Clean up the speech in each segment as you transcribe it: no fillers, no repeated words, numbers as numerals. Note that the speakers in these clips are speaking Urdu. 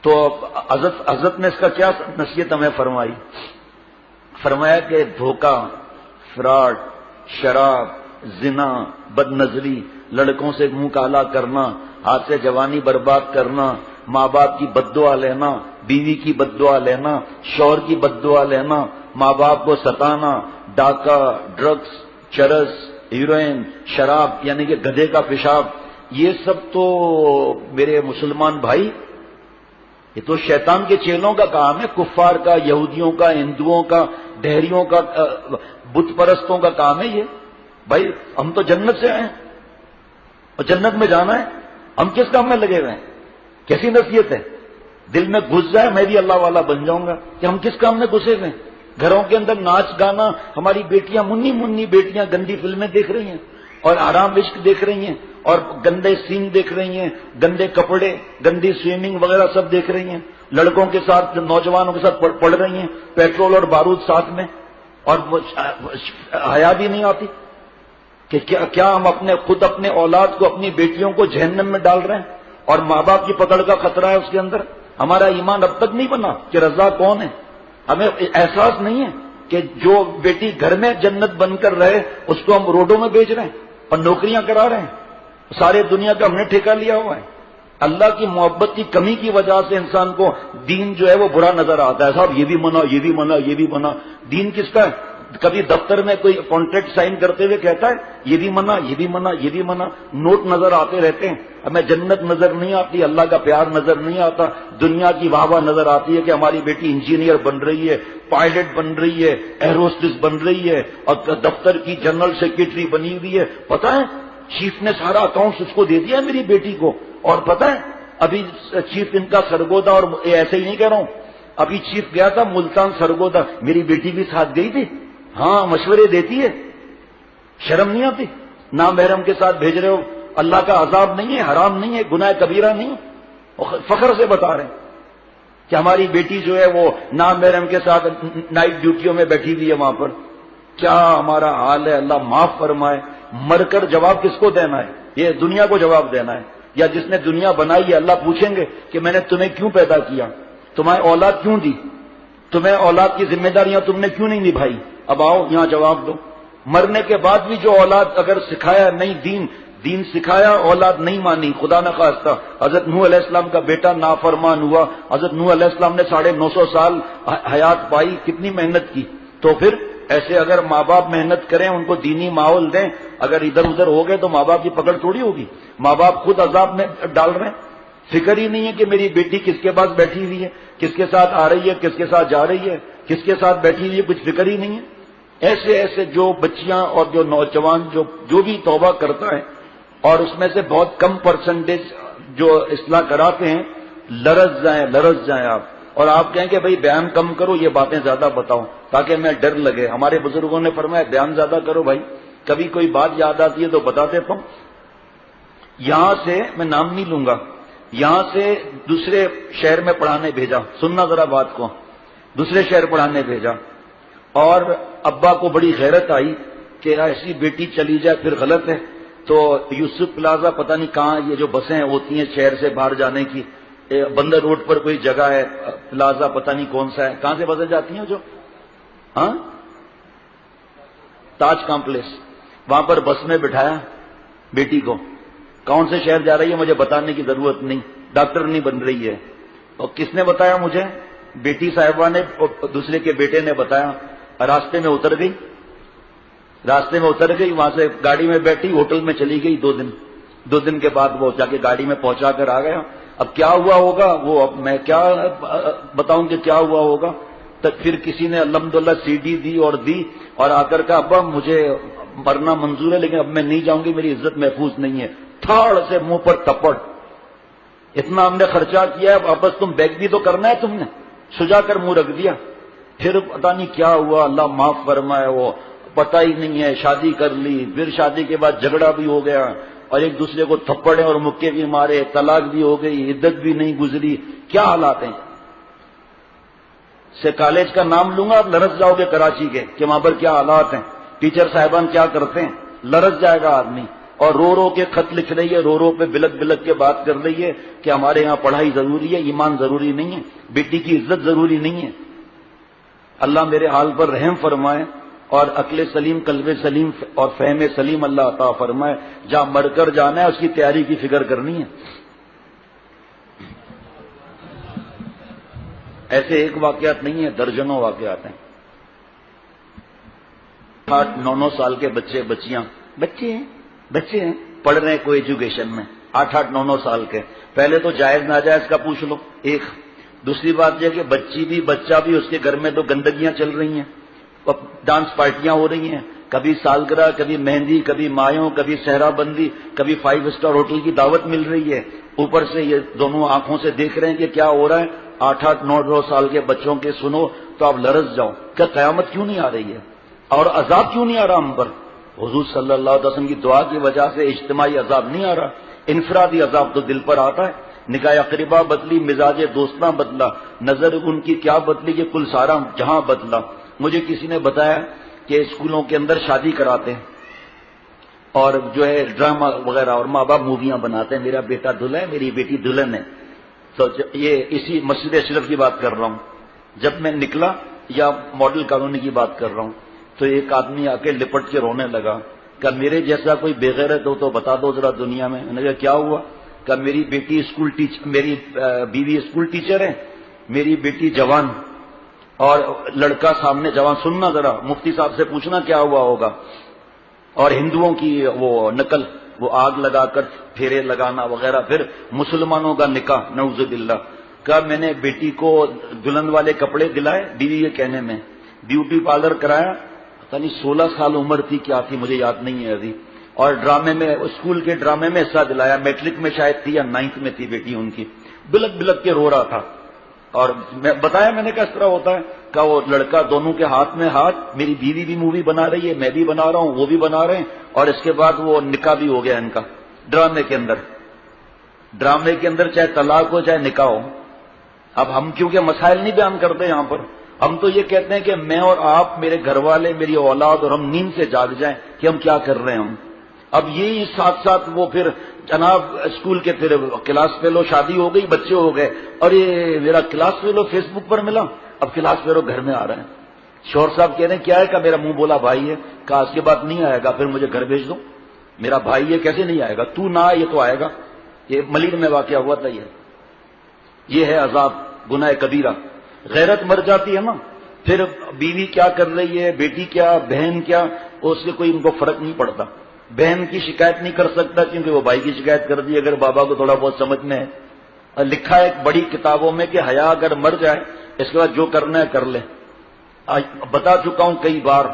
تو حضرت نے اس کا کیا نصیحت ہمیں فرمائی؟ فرمایا کہ دھوکہ، فراڈ، شراب، زنا، بد نظری، لڑکوں سے منہ کالا کرنا، ہاتھ سے جوانی برباد کرنا، ماں باپ کی بد دعا لینا، بیوی کی بد دعا لینا، شوہر کی بد دعا لینا، ماں باپ کو ستانا، ڈاکہ، ڈرگس، چرس، ہیروئن، شراب یعنی کہ گدھے کا پیشاب، یہ سب تو میرے مسلمان بھائی یہ تو شیطان کے چیلوں کا کام ہے، کفار کا، یہودیوں کا، ہندوؤں کا، ڈہریوں کا، بت پرستوں کا کام ہے یہ۔ بھائی ہم تو جنت سے آئے ہیں اور جنت میں جانا ہے، ہم کس کام میں لگے ہوئے ہیں؟ کیسی نصیحت ہے؟ دل میں گھس جائے میں بھی اللہ والا بن جاؤں گا کہ ہم کس کام میں گھسے ہوئے ہیں؟ گھروں کے اندر ناچ گانا، ہماری بیٹیاں منی منی بیٹیاں گندی فلمیں دیکھ رہی ہیں اور آرام عشق دیکھ رہی ہیں اور گندے سین دیکھ رہی ہیں، گندے کپڑے، گندی سوئمنگ وغیرہ سب دیکھ رہی ہیں، لڑکوں کے ساتھ نوجوانوں کے ساتھ پڑھ رہی ہیں، پیٹرول اور بارود ساتھ میں، اور حیا بھی نہیں آتی کہ کیا ہم خود اپنے اولاد کو، اپنی بیٹیوں کو جہنم میں ڈال رہے ہیں اور ماں باپ کی پکڑ کا خطرہ ہے اس کے اندر۔ ہمارا ایمان اب تک نہیں بنا کہ رضا کون ہے، ہمیں احساس نہیں ہے کہ جو بیٹی گھر میں جنت بن کر رہے اس کو ہم روڈوں میں بیچ رہے ہیں اور نوکریاں کرا رہے ہیں، سارے دنیا کا ہم نے ٹھیکہ لیا ہوا ہے۔ اللہ کی محبت کی کمی کی وجہ سے انسان کو دین جو ہے وہ برا نظر آتا ہے، صاحب یہ بھی منع، یہ بھی منع، یہ بھی منع۔ دین کس کا ہے؟ کبھی دفتر میں کوئی کانٹریکٹ سائن کرتے ہوئے کہتا ہے یہ بھی منع، یہ بھی منع، یہ بھی منع، نوٹ نظر آتے رہتے ہیں، ہمیں جنت نظر نہیں آتی، اللہ کا پیار نظر نہیں آتا، دنیا کی واہ واہ نظر آتی ہے کہ ہماری بیٹی انجینئر بن رہی ہے، پائلٹ بن رہی ہے، ایروسٹس بن رہی ہے اور دفتر کی جنرل سیکرٹری بنی ہوئی ہے۔ پتہ ہے چیف نے سارا اکاؤنٹس اس کو دے دیا میری بیٹی کو، اور پتہ ہے ابھی چیف ان کا سرگودا، اور ایسے ہی نہیں کہہ رہا ہوں، ابھی چیف گیا تھا ملتان سرگودا، میری بیٹی بھی ساتھ گئی تھی۔ ہاں مشورے دیتی ہے، شرم نہیں آتی؟ نامحرم کے ساتھ بھیج رہے ہو، اللہ کا عذاب نہیں ہے، حرام نہیں ہے، گناہ کبیرہ نہیں، فخر سے بتا رہے ہیں کہ ہماری بیٹی جو ہے وہ نامحرم کے ساتھ نائٹ ڈیوٹیوں میں بیٹھی ہوئی ہے وہاں پر۔ کیا ہمارا حال ہے، اللہ معاف فرمائے۔ مر کر جواب کس کو دینا ہے؟ یہ دنیا کو جواب دینا ہے، یا جس نے دنیا بنائی ہے اللہ پوچھیں گے کہ میں نے تمہیں کیوں پیدا کیا، تمہیں اولاد کیوں دی، تمہیں اولاد کی ذمہ داریاں تم نے کیوں نہیں نبھائی؟ اب آؤ یہاں جواب دو۔ مرنے کے بعد بھی جو اولاد اگر سکھایا نہیں، دین سکھایا، اولاد نہیں مانی، خدا نہ خواستہ حضرت نوح علیہ السلام کا بیٹا نافرمان ہوا، حضرت نوح علیہ السلام نے 950 سال حیات پائی، کتنی محنت کی، تو پھر ایسے اگر ماں باپ محنت کریں، ان کو دینی ماحول دیں، اگر ادھر ادھر ہو گئے تو ماں باپ کی پکڑ تھوڑی ہوگی۔ ماں باپ خود عذاب میں ڈال رہے ہیں، فکر ہی نہیں ہے کہ میری بیٹی کس کے پاس بیٹھی ہوئی ہے، کس کے ساتھ آ رہی ہے، کس کے ساتھ جا رہی ہے، کس کے ساتھ بیٹھی ہوئی ہے، کچھ فکر ہی نہیں ہے۔ ایسے جو بچیاں اور جو نوجوان جو بھی توبہ کرتا ہے، اور اس میں سے بہت کم پرسنٹیج جو اصلاح کراتے ہیں، لرز جائیں آپ، اور آپ کہیں کہ بھئی بیان کم کرو، یہ باتیں زیادہ بتاؤ تاکہ میں ڈر لگے۔ ہمارے بزرگوں نے فرمایا بیان زیادہ کرو بھائی، کبھی کوئی بات یاد آتی ہے تو بتا دیتا ہوں۔ یہاں سے میں نام نہیں لوں گا، یہاں سے دوسرے شہر میں پڑھانے بھیجا، سننا ذرا بات کو، دوسرے شہر پڑھانے بھیجا، اور ابا کو بڑی غیرت آئی کہ ایسی بیٹی چلی جائے پھر غلط ہے، تو یوسف پلازا پتہ نہیں کہاں یہ جو بسیں ہوتی ہیں شہر سے باہر جانے کی، بندر روڈ پر کوئی جگہ ہے پلازا، پتہ نہیں کون سا ہے، کہاں سے بسیں جاتی ہیں جو تاج کمپلیکس، وہاں پر بس میں بٹھایا بیٹی کو، کون سے شہر جا رہی ہے مجھے بتانے کی ضرورت نہیں، ڈاکٹر نہیں بن رہی ہے، اور کس نے بتایا مجھے؟ بیٹی صاحبہ نے، دوسرے کے بیٹے نے بتایا۔ راستے میں اتر گئی، وہاں سے گاڑی میں بیٹھی، ہوٹل میں چلی گئی 2 دن کے بعد وہ جا کے گاڑی میں پہنچا کر آ گیا۔ اب کیا ہوا ہوگا وہ، اب میں کیا بتاؤں کہ کیا ہوا ہوگا؟ تب پھر کسی نے الحمدللہ CD دی اور آ کر کہا ابا مجھے مرنا منظور ہے لیکن اب میں نہیں جاؤں گی، میری عزت محفوظ نہیں ہے۔ تھاڑ سے منہ پر تپڑ، اتنا ہم نے خرچہ کیا ہے، واپس تم بیگ بھی تو کرنا ہے، تم نے سجا کر منہ رکھ دیا۔ پھر پتہ نہیں کیا ہوا، اللہ معاف فرمائے، وہ پتہ ہی نہیں ہے، شادی کر لی، پھر شادی کے بعد جھگڑا بھی ہو گیا اور ایک دوسرے کو تھپڑے اور مکے بھی مارے، طلاق بھی ہو گئی، عدت بھی نہیں گزری۔ کیا حالات ہیں؟ سے کالج کا نام لوں گا، آپ لرز جاؤ گے کراچی کے کہ وہاں پر کیا حالات ہیں، ٹیچر صاحبان کیا کرتے ہیں، لرز جائے گا آدمی۔ اور رو رو کے خط لکھ رہی ہے، رو رو پہ بلک بلک کے بات کر رہی ہے کہ ہمارے ہاں پڑھائی ضروری ہے، ایمان ضروری نہیں ہے، بیٹی کی عزت ضروری نہیں ہے۔ اللہ میرے حال پر رحم فرمائے اور عقل سلیم، قلب سلیم اور فہم سلیم اللہ عطا فرمائے۔ جہاں مر کر جانا ہے اس کی تیاری کی فکر کرنی ہے۔ ایسے ایک واقعات نہیں ہے، درجنوں واقعات ہیں۔ 8-9 سال کے بچے بچیاں بچے ہیں پڑھ رہے ہیں کوئی ایجوکیشن میں، 8-9 سال کے۔ پہلے تو جائز ناجائز کا پوچھ لو ایک، دوسری بات یہ کہ بچی بھی بچہ بھی اس کے گھر میں تو گندگیاں چل رہی ہیں، ڈانس پارٹیاں ہو رہی ہیں، کبھی سالگرہ، کبھی مہندی، کبھی مایوں، کبھی صحرا بندی، کبھی 5 اسٹار ہوٹل کی دعوت مل رہی ہے۔ اوپر سے یہ دونوں آنکھوں سے دیکھ رہے ہیں کہ کیا ہو رہا ہے۔ 8-9 سال کے بچوں کے سنو تو آپ لرز جاؤ، کیا قیامت کیوں نہیں آ رہی ہے اور عذاب کیوں نہیں آ رہا ہم پر؟ حضور صلی اللہ علیہ وسلم کی دعا کی وجہ سے اجتماعی عذاب نہیں آ رہا، انفرادی عذاب تو دل پر آتا ہے۔ نکاح اقربا بدلی، مزاج دوستاں بدلا، نظر ان کی کیا بدلی کہ کل سارا جہاں بدلا۔ مجھے کسی نے بتایا کہ اسکولوں کے اندر شادی کراتے ہیں اور جو ہے ڈرامہ وغیرہ اور ماں باپ موویاں بناتے ہیں، میرا بیٹا دلہن ہے، میری بیٹی دلہن ہے۔ تو یہ اسی مسجد اشرف کی بات کر رہا ہوں، جب میں نکلا یا ماڈل کالونی کی بات کر رہا ہوں تو ایک آدمی آ کے لپٹ کے رونے لگا کہ میرے جیسا کوئی بے غیرت ہو تو بتا دو ذرا دنیا میں۔ میں نے کہا کیا ہوا؟ کہ میری بیٹی اسکول ٹیچر، میری بیوی اسکول ٹیچر ہے، میری بیٹی جوان اور لڑکا سامنے جوان۔ سننا ذرا، مفتی صاحب سے پوچھنا کیا ہوا ہوگا۔ اور ہندوؤں کی وہ نقل، وہ آگ لگا کر پھیرے لگانا وغیرہ، پھر مسلمانوں کا نکاح، نعوذ باللہ۔ کہا میں نے بیٹی کو دلہن والے کپڑے دلائے، بیوی کے کہنے میں، بیوٹی پارلر کرایا، پتہ نہیں 16 سال عمر تھی کیا تھی مجھے یاد نہیں ہے ابھی، اور ڈرامے میں، اسکول کے ڈرامے میں حصہ دلایا، میٹرک میں شاید تھی یا 9th میں تھی بیٹی ان کی، بلک بلک کے رو رہا تھا۔ اور میں بتایا، میں نے کہا اس طرح ہوتا ہے؟ کہ وہ لڑکا دونوں کے ہاتھ میں ہاتھ، میری بیوی بھی مووی بنا رہی ہے، میں بھی بنا رہا ہوں، وہ بھی بنا رہے ہیں، اور اس کے بعد وہ نکاح بھی ہو گیا ان کا ڈرامے کے اندر۔ ڈرامے کے اندر چاہے طلاق ہو چاہے نکاح ہو۔ اب ہم کیونکہ مسائل نہیں بیان کرتے یہاں پر، ہم تو یہ کہتے ہیں کہ میں اور آپ، میرے گھر والے، میری اولاد اور ہم نیند سے جاگ جائیں کہ ہم کیا کر رہے ہیں ہم۔ اب یہی ساتھ ساتھ وہ پھر جناب اسکول کے پھر کلاس فیلو، شادی ہو گئی، بچے ہو گئے، اور یہ میرا کلاس فیلو فیس بک پر ملا، اب کلاس فیلو گھر میں آ رہے ہیں۔ شوہر صاحب کہہ رہے ہیں کیا ہے؟ کہ میرا منہ بولا بھائی ہے، کہا اس کے بعد نہیں آئے گا، پھر مجھے گھر بھیج دو۔ میرا بھائی ہے کیسے نہیں آئے گا؟ تو نہ آئے تو آئے گا۔ یہ ملیر میں واقعہ ہوا تھا۔ یہ ہے عذاب، گناہ کبیرہ۔ غیرت مر جاتی ہے نا، پھر بیوی کیا کر رہی ہے، بیٹی کیا، بہن کیا، اس سے کوئی ان کو فرق نہیں پڑتا۔ بہن کی شکایت نہیں کر سکتا کیونکہ وہ بھائی کی شکایت کر دی اگر بابا کو تھوڑا بہت سمجھ میں ہے۔ لکھا ہے ایک بڑی کتابوں میں کہ حیا اگر مر جائے اس کے بعد جو کرنا ہے کر لے۔ بتا چکا ہوں کئی بار،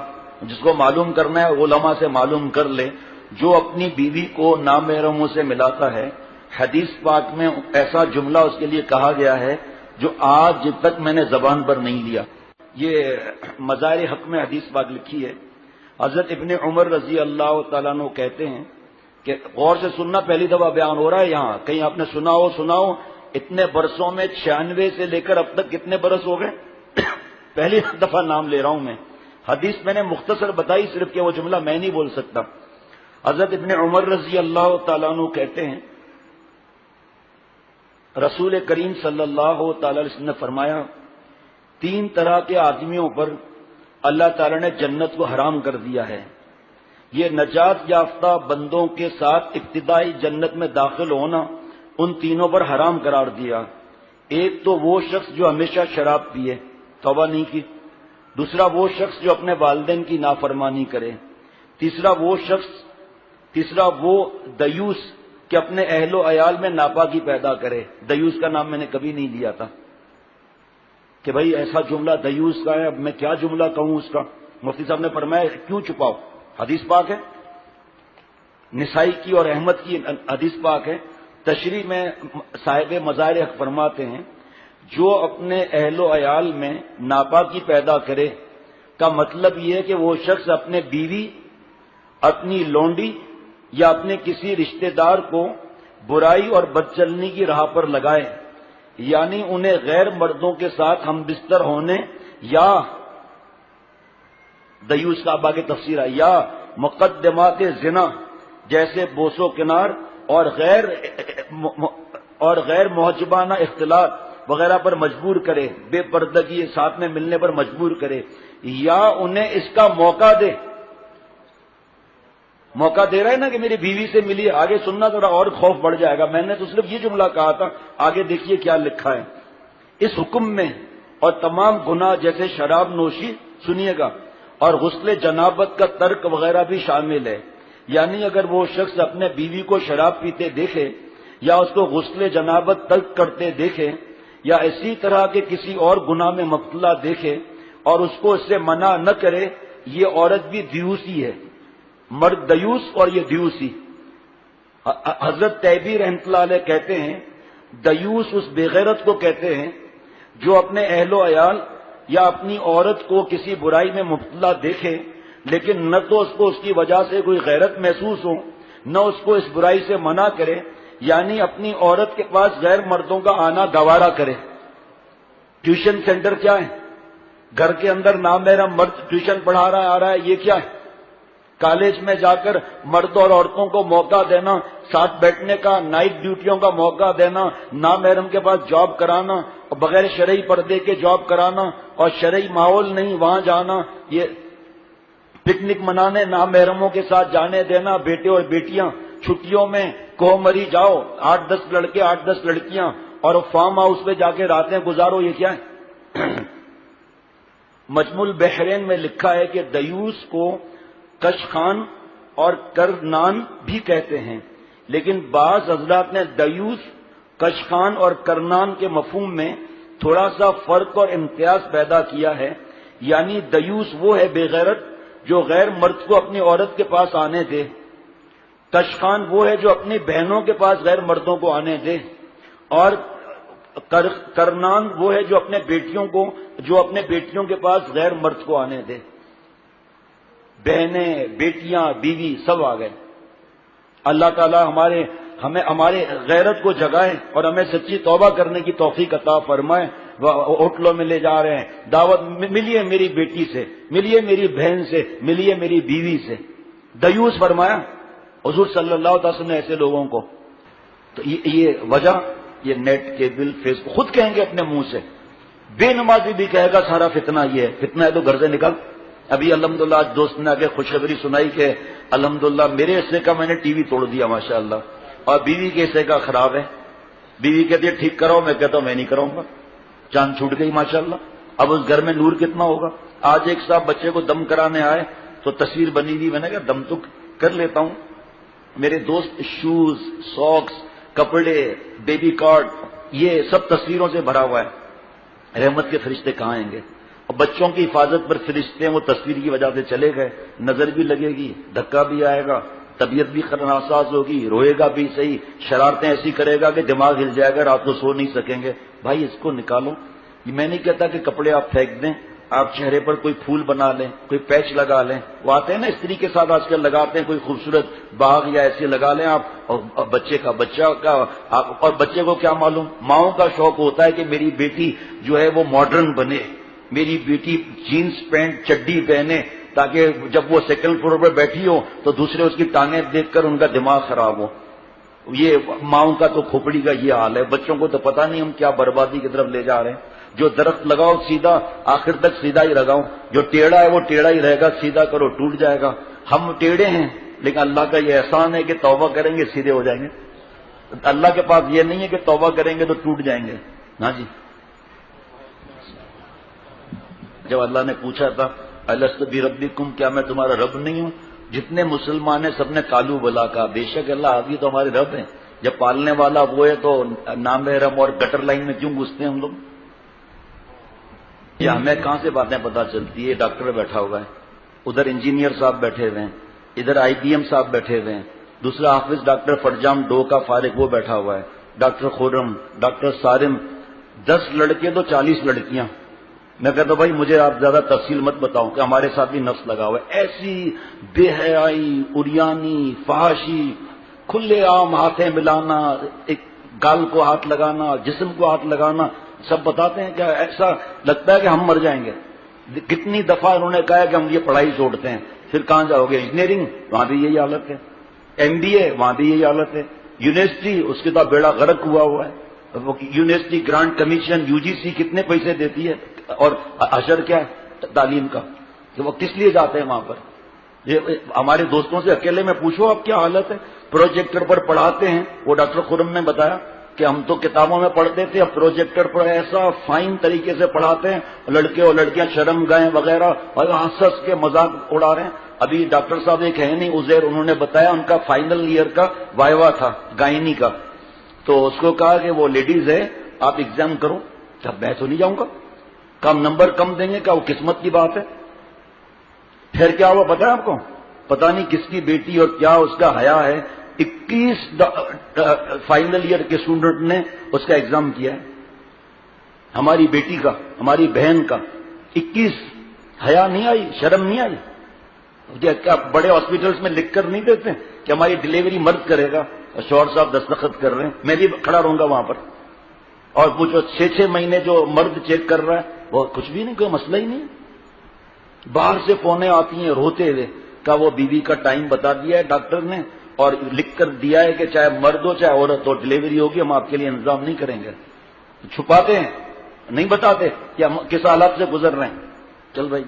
جس کو معلوم کرنا ہے علماء سے معلوم کر لے۔ جو اپنی بیوی کو نامحرموں سے ملاتا ہے، حدیث پاک میں ایسا جملہ اس کے لیے کہا گیا ہے جو آج تک میں نے زبان پر نہیں لیا۔ یہ مظاہر حق میں حدیث پاک لکھی ہے۔ حضرت ابن عمر رضی اللہ تعالیٰ عنہ کہتے ہیں کہ غور سے سننا، پہلی دفعہ بیان ہو رہا ہے یہاں، کہیں آپ نے سنا ہو اتنے برسوں میں 96 سے لے کر اب تک کتنے برس ہو گئے؟ پہلی دفعہ نام لے رہا ہوں میں۔ حدیث میں نے مختصر بتائی صرف کہ وہ جملہ میں نہیں بول سکتا۔ حضرت ابن عمر رضی اللہ تعالیٰ عنہ کہتے ہیں رسول کریم صلی اللہ تعالی علیہ وسلم نے فرمایا 3 طرح کے آدمیوں پر اللہ تعالیٰ نے جنت کو حرام کر دیا ہے۔ یہ نجات یافتہ بندوں کے ساتھ ابتدائی جنت میں داخل ہونا ان تینوں پر حرام قرار دیا۔ ایک تو وہ شخص جو ہمیشہ شراب پیے، توبہ نہیں کی۔ دوسرا وہ شخص جو اپنے والدین کی نافرمانی کرے۔ تیسرا وہ دیوس کہ اپنے اہل و عیال میں ناپاکی پیدا کرے۔ دیوس کا نام میں نے کبھی نہیں لیا تھا کہ بھائی ایسا جملہ دیوس کا ہے، اب میں کیا جملہ کہوں اس کا۔ مفتی صاحب نے فرمایا کیوں چھپاؤ، حدیث پاک ہے، نسائی کی اور احمد کی حدیث پاک ہے۔ تشریح میں صاحب مظاہر حق فرماتے ہیں جو اپنے اہل و عیال میں ناپاکی پیدا کرے کا مطلب یہ ہے کہ وہ شخص اپنے بیوی، اپنی لونڈی یا اپنے کسی رشتہ دار کو برائی اور بدچلنی کی راہ پر لگائے، یعنی انہیں غیر مردوں کے ساتھ ہم بستر ہونے یا دیوس کا آبا کی تفسیر ہے یا مقدمات زنا جیسے بوس و کنار اور غیر محجبانہ اختلاط وغیرہ پر مجبور کرے، بے پردگی ساتھ میں ملنے پر مجبور کرے، یا انہیں اس کا موقع دے رہا ہے نا کہ میری بیوی سے ملی، آگے سننا تھوڑا اور خوف بڑھ جائے گا، میں نے تو صرف یہ جملہ کہا تھا، آگے دیکھیے کیا لکھا ہے اس حکم میں۔ اور تمام گناہ جیسے شراب نوشی، سنیے گا، اور غسل جنابت کا ترک وغیرہ بھی شامل ہے، یعنی اگر وہ شخص اپنے بیوی کو شراب پیتے دیکھے یا اس کو غسل جنابت ترک کرتے دیکھے یا اسی طرح کے کسی اور گناہ میں مبتلا دیکھے اور اس کو اس سے منع نہ کرے، یہ عورت بھی دیوسی ہے، مرد دیوس اور یہ دیوسی۔ حضرت تیبی رحمۃ اللہ علیہ کہتے ہیں دیوس اس بے غیرت کو کہتے ہیں جو اپنے اہل و عیال یا اپنی عورت کو کسی برائی میں مبتلا دیکھے لیکن نہ تو اس کو اس کی وجہ سے کوئی غیرت محسوس ہو، نہ اس کو اس برائی سے منع کرے، یعنی اپنی عورت کے پاس غیر مردوں کا آنا گوارا کرے۔ ٹیوشن سینٹر کیا ہے؟ گھر کے اندر نامحرم مرد ٹیوشن پڑھا رہا آ رہا ہے، یہ کیا ہے؟ کالج میں جا کر مرد اور عورتوں کو موقع دینا، ساتھ بیٹھنے کا، نائٹ ڈیوٹیوں کا موقع دینا، نامحرم کے پاس جاب کرانا اور بغیر شرعی پردے کے جاب کرانا اور شرعی ماحول نہیں وہاں جانا، یہ پکنک منانے نامحرموں کے ساتھ جانے دینا، بیٹے اور بیٹیاں چھٹیوں میں کوہمری جاؤ، 8-10 لڑکے 8-10 لڑکیاں اور فارم ہاؤس پہ جا کے راتیں گزارو، یہ کیا ہے؟ مجموع البحرین میں لکھا ہے کہ دیوس کو کشخان اور کرنان بھی کہتے ہیں، لیکن بعض حضرات نے دیوس، کشخان اور کرنان کے مفہوم میں تھوڑا سا فرق اور امتیاز پیدا کیا ہے، یعنی دیوس وہ ہے بے غیرت جو غیر مرد کو اپنی عورت کے پاس آنے دے، کشخان وہ ہے جو اپنی بہنوں کے پاس غیر مردوں کو آنے دے، اور کرنان وہ ہے جو اپنے بیٹیوں کے پاس غیر مرد کو آنے دے۔ بہنیں، بیٹیاں، بیوی سب آ گئے۔ اللہ تعالی ہمارے غیرت کو جگائے اور ہمیں سچی توبہ کرنے کی توفیق عطا فرمائے۔ ہوٹلوں میں لے جا رہے ہیں، دعوت، ملیے میری بیٹی سے، ملیے میری بہن سے، ملیے میری بیوی سے، دیوس فرمایا حضور صلی اللہ علیہ وسلم نے ایسے لوگوں کو۔ تو یہ وجہ، یہ نیٹ کیبل فیس بک خود کہیں گے اپنے منہ سے، بے نمازی بھی کہے گا سارا فتنہ یہ ہے، فتنہ ہے تو گھر سے نکل۔ ابھی الحمدللہ آج دوست نے آگے خوشخبری سنائی کہ الحمدللہ میرے حصے کا میں نے ٹی وی توڑ دیا ماشاءاللہ، اور بیوی کے حصے کا خراب ہے۔ بیوی کہتی ہے ٹھیک کراؤ، میں کہتا ہوں میں نہیں کراؤں گا، جان چھوٹ گئی ماشاءاللہ۔ اب اس گھر میں نور کتنا ہوگا۔ آج ایک صاحب بچے کو دم کرانے آئے تو تصویر بنی ہوئی، میں نے کہا دم تو کر لیتا ہوں، میرے دوست شوز، ساکس، کپڑے، بیبی کارڈ، یہ سب تصویروں سے بھرا ہوا ہے۔ رحمت کے فرشتے کہاں آئیں گے؟ اور بچوں کی حفاظت پر فرشتے ہیں، وہ تصویر کی وجہ سے چلے گئے، نظر بھی لگے گی، دھکا بھی آئے گا، طبیعت بھی ناساز ہوگی، روئے گا بھی صحیح، شرارتیں ایسی کرے گا کہ دماغ ہل جائے گا، رات کو سو نہیں سکیں گے۔ بھائی اس کو نکالو۔ میں نہیں کہتا کہ کپڑے آپ پھینک دیں، آپ چہرے پر کوئی پھول بنا لیں، کوئی پیچ لگا لیں، وہ آتے ہیں نا استری کے ساتھ آج کل لگاتے ہیں، کوئی خوبصورت باغ یا ایسے لگا لیں آپ، اور بچے کا اور بچے کو کیا معلوم، ماؤں کا شوق ہوتا ہے کہ میری بیٹی جو ہے وہ ماڈرن بنے، میری بیٹی جینز پینٹ چڈی پہنے، تاکہ جب وہ سیکنڈ فلور پر بیٹھی ہو تو دوسرے اس کی ٹانگیں دیکھ کر ان کا دماغ خراب ہو۔ یہ ماؤں کا تو کھوپڑی کا یہ حال ہے۔ بچوں کو تو پتہ نہیں ہم کیا بربادی کی طرف لے جا رہے ہیں۔ جو درخت لگاؤ سیدھا، آخر تک سیدھا ہی لگاؤ، جو ٹیڑھا ہے وہ ٹیڑھا ہی رہے گا، سیدھا کرو ٹوٹ جائے گا۔ ہم ٹیڑھے ہیں لیکن اللہ کا یہ احسان ہے کہ توبہ کریں گے سیدھے ہو جائیں گے۔ اللہ کے پاس یہ نہیں ہے کہ توبہ کریں گے تو ٹوٹ جائیں گے۔ ہاں جی، جب اللہ نے پوچھا تھا الست بربکم، کیا میں تمہارا رب نہیں ہوں؟ جتنے مسلمان ہیں سب نے کالو بلا کہا، بے شک اللہ آگی تو ہمارے رب ہیں، جب پالنے والا وہ ہے تو نامحرم اور گٹر لائن میں کیوں گھستے ہیں ہم لوگ؟ یہ ہمیں کہاں سے باتیں پتہ چلتی ہے؟ ڈاکٹر بیٹھا ہوا ہے، ادھر انجینئر صاحب بیٹھے ہوئے ہیں، ادھر IBM صاحب بیٹھے ہوئے ہیں، دوسرا حافظ ڈاکٹر فرجام ڈو کا فارغ وہ بیٹھا ہوا ہے، ڈاکٹر خرم، ڈاکٹر سارم، 10 لڑکے تو 40 لڑکیاں۔ میں کہتا ہوں بھائی مجھے آپ زیادہ تفصیل مت بتاؤ کہ ہمارے ساتھ بھی نفس لگا ہوا ہے۔ ایسی بے حیائی، اریانی، فحاشی، کھلے عام ہاتھیں ملانا، ایک گال کو ہاتھ لگانا، جسم کو ہاتھ لگانا، سب بتاتے ہیں۔ کیا ایسا لگتا ہے کہ ہم مر جائیں گے؟ کتنی دفعہ انہوں نے کہا کہ ہم یہ پڑھائی چھوڑتے ہیں، پھر کہاں جاؤ گے؟ انجینئرنگ، وہاں بھی یہی حالت ہے۔ MBA وہاں بھی یہی حالت ہے. یونیورسٹی اس کے بعد بیڑا غرق ہوا ہے. یونیورسٹی گرانٹ کمیشن UGC کتنے پیسے دیتی ہے اور اشر کیا ہے تعلیم کا کہ وہ کس لیے جاتے ہیں وہاں پر. یہ ہمارے دوستوں سے اکیلے میں پوچھو آپ کیا حالت ہے. پروجیکٹر پر پڑھاتے ہیں. وہ ڈاکٹر خرم نے بتایا کہ ہم تو کتابوں میں پڑھتے تھے, اب پروجیکٹر پر ایسا فائن طریقے سے پڑھاتے ہیں, لڑکے اور لڑکیاں شرم گئے وغیرہ اور ہنس کے مذاق اڑا رہے ہیں. ابھی ڈاکٹر صاحب ایک ہے نہیں عزیر, انہوں نے بتایا ان کا فائنل ایئر کا وائوا تھا گائنی کا, تو اس کو کہا کہ وہ لیڈیز ہے آپ ایگزام کرو. جب میں تو نہیں جاؤں گا, کم نمبر کم دیں گے, کیا وہ قسمت کی بات ہے. پھر کیا ہوا پتا ہے آپ کو, پتا نہیں کس کی بیٹی اور کیا اس کا حیا ہے, 21 فائنل ایئر کے اسٹوڈنٹ نے اس کا ایگزام کیا ہے. ہماری بیٹی کا, ہماری بہن کا 21. حیا نہیں آئی, شرم نہیں آئی. کیا بڑے ہاسپٹلس میں لکھ کر نہیں دیتے کہ ہماری ڈلیوری مرد کرے گا, شوہر صاحب دستخط کر رہے ہیں, میں بھی کھڑا رہوں گا وہاں پر. اور وہ جو 6 مہینے جو مرد چیک کر رہا ہے وہ کچھ بھی نہیں, کوئی مسئلہ ہی نہیں. باہر سے فونیں آتی ہیں روتے ہوئے کہ وہ بیوی کا ٹائم بتا دیا ہے ڈاکٹر نے اور لکھ کر دیا ہے کہ چاہے مرد ہو چاہے عورت ہو ڈلیوری ہوگی, ہم آپ کے لیے انتظام نہیں کریں گے. چھپاتے ہیں, نہیں بتاتے کہ ہم کس حالات سے گزر رہے ہیں. چل بھائی,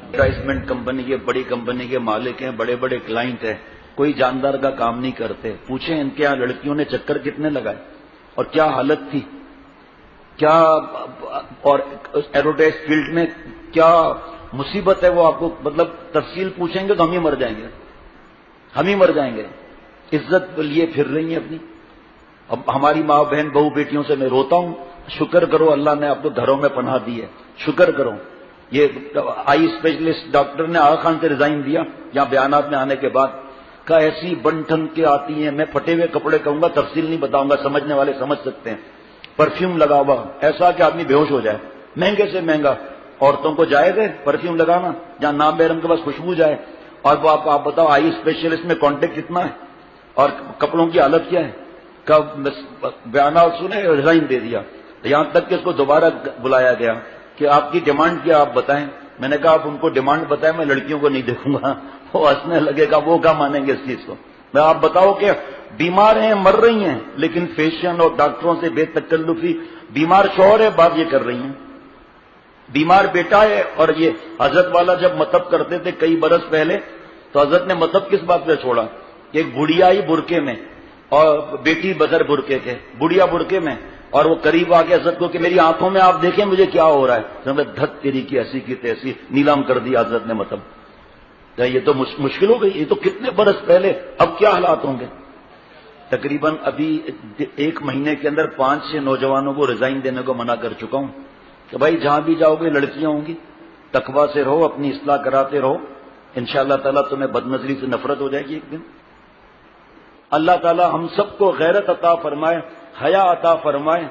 ایڈورٹائزمنٹ کمپنی کے, بڑی کمپنی کے مالک ہیں, بڑے بڑے کلائنٹ ہیں, کوئی جاندار کا کام نہیں کرتے. پوچھیں ان کے یہاں لڑکیوں نے چکر کتنے لگائے اور کیا حالت تھی, کیا اور ایڈورٹائز فیلڈ میں کیا مصیبت ہے. وہ آپ کو مطلب تفصیل پوچھیں گے تو ہم ہی مر جائیں گے, ہم ہی مر جائیں گے. عزت لیے پھر رہی ہیں اپنی. اب ہماری ماں بہن بہو بیٹیوں سے میں روتا ہوں, شکر کرو اللہ نے آپ کو گھروں میں پناہ دی ہے, شکر کرو. یہ آئی اسپیشلسٹ ڈاکٹر نے آغا خان سے ریزائن دیا یہاں بیانات میں آنے کے بعد, کا ایسی بن ٹھن کے آتی ہیں, میں پھٹے ہوئے کپڑے کہوں گا, تفصیل نہیں بتاؤں گا, سمجھنے والے سمجھ سکتے ہیں. پرفیوم لگا ہوا ایسا کہ آدمی بے ہوش ہو جائے, مہنگے سے مہنگا. عورتوں کو جائز ہے پرفیوم لگانا جہاں نام بیرم کے پاس خوشبو جائے. اور وہ آپ بتاؤ آئی اسپیشلسٹ میں کانٹیکٹ کتنا ہے اور کپڑوں کی حالت کیا ہے. کب بیانات سنے ریزائن دے دیا, یہاں تک کہ اس کو دوبارہ بلایا گیا کہ آپ کی ڈیمانڈ کیا آپ بتائیں. میں نے کہا آپ ان کو ڈیمانڈ بتائیں, میں لڑکیوں کو نہیں دیکھوں گا. وہ ہنسنے لگے گا, وہ کیا مانیں گے اس چیز کو. میں آپ بتاؤ کہ بیمار ہیں, مر رہی ہیں, لیکن فیشن اور ڈاکٹروں سے بے تکلفی. بیمار شوہر ہے, بات یہ کر رہی ہیں. بیمار بیٹا ہے. اور یہ حضرت والا جب مطلب کرتے تھے کئی برس پہلے, تو حضرت نے مطلب کس بات پہ چھوڑا کہ ایک بڑھیا ہی برقعے میں اور بیٹی بغیر برقعے کے, بڑھیا برقعے میں, اور وہ قریب آ کے حضرت کو کہ میری آنکھوں میں آپ دیکھیں مجھے کیا ہو رہا ہے. دھت تیری کی ایسی کی تیسی نیلام کر دی حضرت نے. مطلب یہ تو مشکل ہو گئی. یہ تو کتنے برس پہلے, اب کیا حالات ہوں گے. تقریباً ابھی 1 مہینے کے اندر 5-6 نوجوانوں کو ریزائن دینے کو منع کر چکا ہوں کہ بھائی جہاں بھی جاؤ گے لڑکیاں ہوں گی, تقویٰ سے رہو, اپنی اصلاح کراتے رہو, انشاءاللہ تعالیٰ تمہیں بد نظری سے نفرت ہو جائے گی ایک دن. اللہ تعالیٰ ہم سب کو غیرت عطا فرمائے, حیا عطا فرمائے.